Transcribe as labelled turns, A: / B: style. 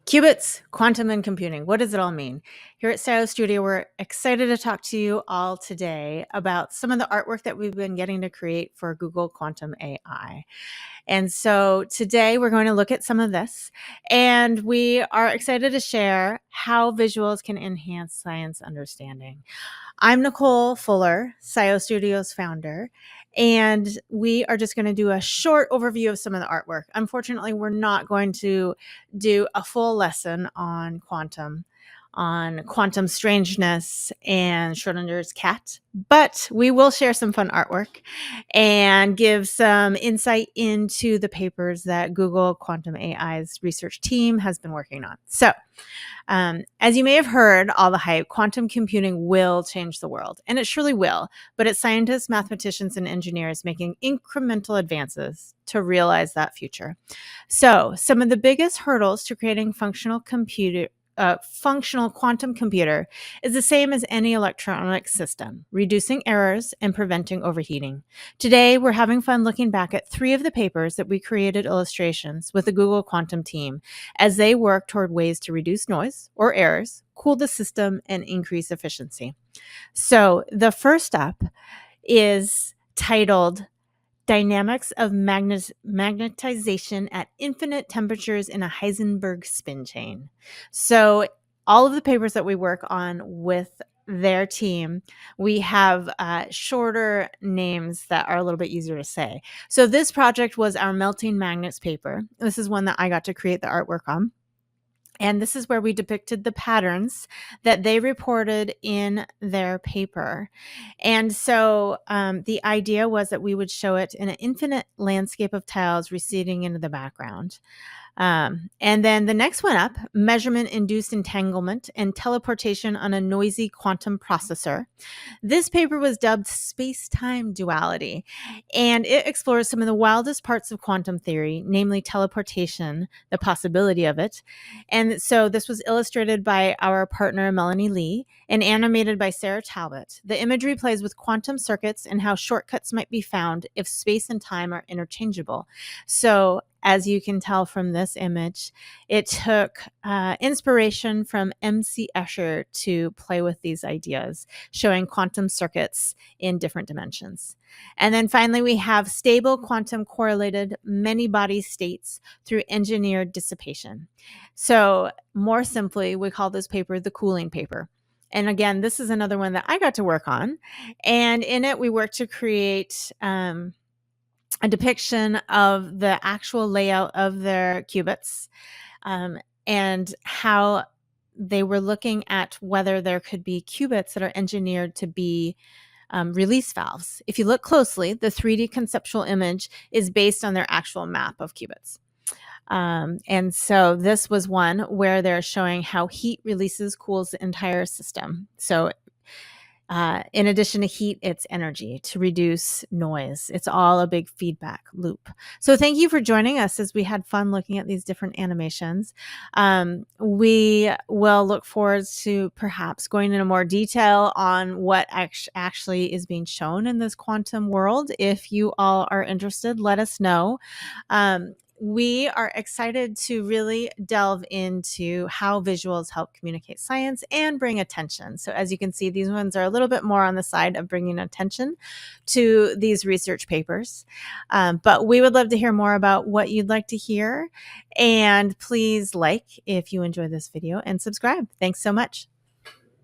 A: Qubits, quantum, and computing. What does it all mean? Here at SayoStudio, we're excited to talk to you all today about some of the artwork that we've been getting to create for Google Quantum AI. And so today we're going to look at some of this, and we are excited to share how visuals can enhance science understanding. I'm Nicole Fuller, SayoStudio's founder, and we are just going to do a short overview of some of the artwork. Unfortunately, we're not going to do a full lesson on quantum strangeness and Schrodinger's cat, but we will share some fun artwork and give some insight into the papers that Google Quantum AI's research team has been working on. So, as you may have heard, all the hype, quantum computing will change the world, and it surely will, but it's scientists, mathematicians, and engineers making incremental advances to realize that future. So, some of the biggest hurdles to creating functional quantum computer is the same as any electronic system, reducing errors and preventing overheating. Today, we're having fun looking back at 3 of the papers that we created illustrations with the Google Quantum team as they work toward ways to reduce noise or errors, cool the system, and increase efficiency. So the first up is titled Dynamics of Magnetization at Infinite Temperatures in a Heisenberg Spin Chain. So all of the papers that we work on with their team, we have shorter names that are a little bit easier to say. So this project was our melting magnets paper. This is one that I got to create the artwork on. And this is where we depicted the patterns that they reported in their paper. And so the idea was that we would show it in an infinite landscape of tiles receding into the background. And then the next one up, measurement-induced entanglement and teleportation on a noisy quantum processor. This paper was dubbed Space-Time Duality, and it explores some of the wildest parts of quantum theory, namely teleportation, the possibility of it. And so this was illustrated by our partner, Melanie Lee, and animated by Sarah Talbot. The imagery plays with quantum circuits and how shortcuts might be found if space and time are interchangeable. So as you can tell from this image, it took inspiration from M.C. Escher to play with these ideas, showing quantum circuits in different dimensions. And then finally, we have stable quantum correlated many-body states through engineered dissipation. So more simply, we call this paper the cooling paper. And again, this is another one that I got to work on. And in it, we worked to create a depiction of the actual layout of their qubits and how they were looking at whether there could be qubits that are engineered to be release valves. If you look closely, the 3D conceptual image is based on their actual map of qubits. And so this was one where they're showing how heat releases cools the entire system. So in addition to heat, it's energy to reduce noise. It's all a big feedback loop. So thank you for joining us as we had fun looking at these different animations. We will look forward to perhaps going into more detail on what actually is being shown in this quantum world. If you all are interested, let us know. We are excited to really delve into how visuals help communicate science and bring attention. So as you can see, these ones are a little bit more on the side of bringing attention to these research papers. But we would love to hear more about what you'd like to hear. And please like if you enjoy this video and subscribe. Thanks so much.